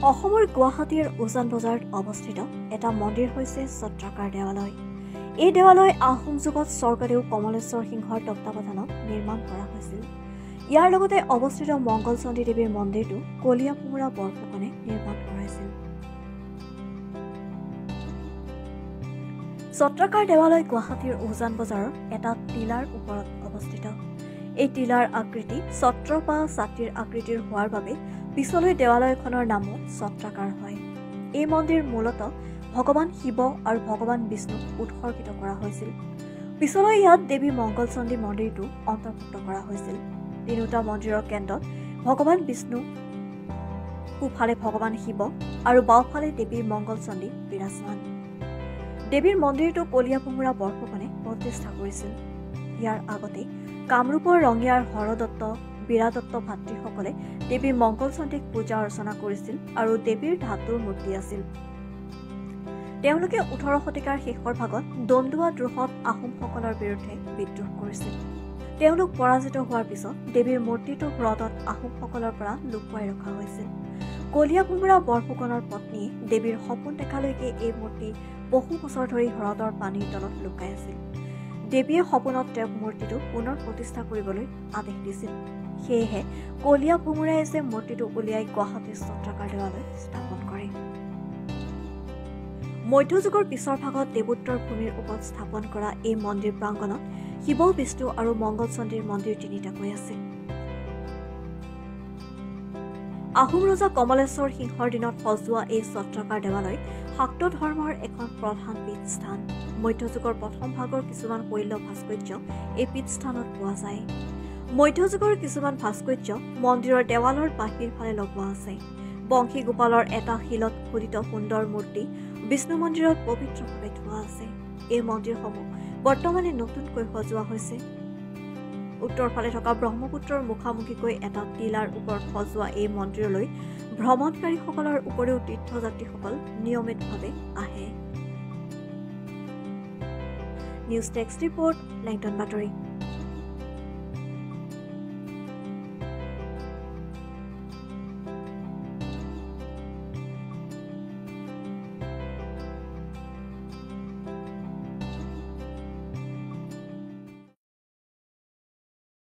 অসমৰ গুৱাহাটীৰ উজান বজাৰত অৱস্থিত এটা মন্দিৰ হৈছে ছত্ৰাকাৰ দেৱালয়। এই দেৱালয় আহোম যুগত স্বৰ্গদেউ কমলেশ্বৰ সিংহৰ তত্বাৱধানত নিৰ্মাণ কৰা হৈছিল। ইয়াৰ লগতে অৱস্থিত মংগলচণ্ডী দেৱীৰ মন্দিৰটো কলীয়া ভোমোৰা বৰফুকনে নিৰ্মাণ কৰাইছিল। ছত্ৰাকাৰ দেৱালয় গুৱাহাটীৰ উজান বজাৰৰ এটা টিলাৰ ওপৰত অৱস্থিত। এই টিলাৰ আকৃতি ছত্ৰ বা ছাতিৰ আকৃতিৰ হোৱাৰ বাবে পিছলৈ দেৱালয়খনৰ নামো ছত্ৰাকাৰ হয়। এই মন্দিৰ মূলতঃ ভগৱান শিৱ আৰু ভগৱান বিষ্ণুক উৎসৰ্গিত কৰা হৈছিল। পিছলৈ ইয়াত দেৱী মংগলচণ্ডী মন্দিৰটো অন্তৰ্ভুক্ত কৰা হৈছিল। তিনিওটা মন্দিৰৰ কেন্দ্ৰত ভগৱান বিষ্ণু, সোঁফালে ভগৱান শিৱ আৰু বাওঁফালে দেৱী মংগলচণ্ডী বিৰাজমান। দেৱীৰ মন্দিৰটো কলীয়া ভোমোৰা বৰফুকনে প্ৰতিষ্ঠা কৰিছিল। ইয়াৰ আগতে কামৰূপৰ ৰঙিয়াৰ হৰদত্ত, বীৰাদত্ত ভাতৃসকলে দেৱী মংগলচণ্ডীক পূজা অৰ্চনা কৰিছিল আৰু দেৱীৰ ধাতুৰ মূৰ্তি আছিল। তেওঁলোকে ১৮ শতিকাৰ শেষৰ ভাগত দন্দুৱা দ্ৰোহত আহোমসকলৰ বিৰুদ্ধে বিদ্ৰোহ কৰিছিল। তেওঁলোক পৰাজিত হোৱাৰ পিছত দেৱীৰ মূৰ্তিটো হ্ৰদত আহোমসকলৰ পৰা লুকুৱাই ৰখা হৈছিল। কলীয়া ভোমোৰা বৰফুকনৰ পত্নীয়ে দেৱীৰ সপোন দেখালৈকে এই মূৰ্তি বহু বছৰ ধৰি হ্ৰদৰ পানীৰ তলত লুকাই আছিল। দেৱীয়ে সপোনত তেওঁক মূৰ্তিটো পুনৰ প্ৰতিষ্ঠা কৰিবলৈ আদেশ দিছিল। সেয়েহে কলীয়া ভোমোৰাই যে মূৰ্তিটো উলিয়াই গুৱাহাটীৰ ছত্ৰাকাৰ দেৱালয় স্থাপন কৰে। মধ্যযুগৰ পিছৰ ভাগত দেৱোত্তৰ ভূমিৰ ওপৰত স্থাপন কৰা এই মন্দিৰ প্ৰাংগণত শিৱ, বিষ্ণু আৰু মংগলচণ্ডীৰ মন্দিৰ তিনিটাকৈ আছে। আহোম ৰজা কমলেশ্বৰ সিংহৰ দিনত সজোৱা এই ছত্ৰাকাৰ দেৱালয় শাক্ত ধৰ্মৰ এখন প্ৰধান পীঠস্থান। মধ্যযুগৰ প্ৰথম ভাগৰ কিছুমান শৈল ভাস্কৰ্য এই পীঠস্থানত পোৱা যায়। মধ্যযুগৰ কিছুমান ভাস্কৰ্য মন্দিৰৰ দেৱালৰ বাহিৰ ফালে লগোৱা আছে। বংশী গোপালৰ এটা শিলত খোদিত সুন্দৰ মূৰ্তি বিষ্ণু মন্দিৰত পবিত্ৰভাৱে থোৱা আছে। এই মন্দিৰসমূহ বৰ্তমানে নতুনকৈ সজোৱা হৈছে। উত্তৰ ফালে থকা ব্ৰহ্মপুত্ৰৰ মুখামুখিকৈ এটা টিলাৰ ওপৰত সজোৱা এই মন্দিৰলৈ ভ্ৰমণকাৰীসকলৰ উপৰিও তীৰ্থযাত্ৰীসকল নিয়মিতভাৱে আহে। নিউজ ডেস্ক ৰিপৰ্ট, লেংটন বাতৰি।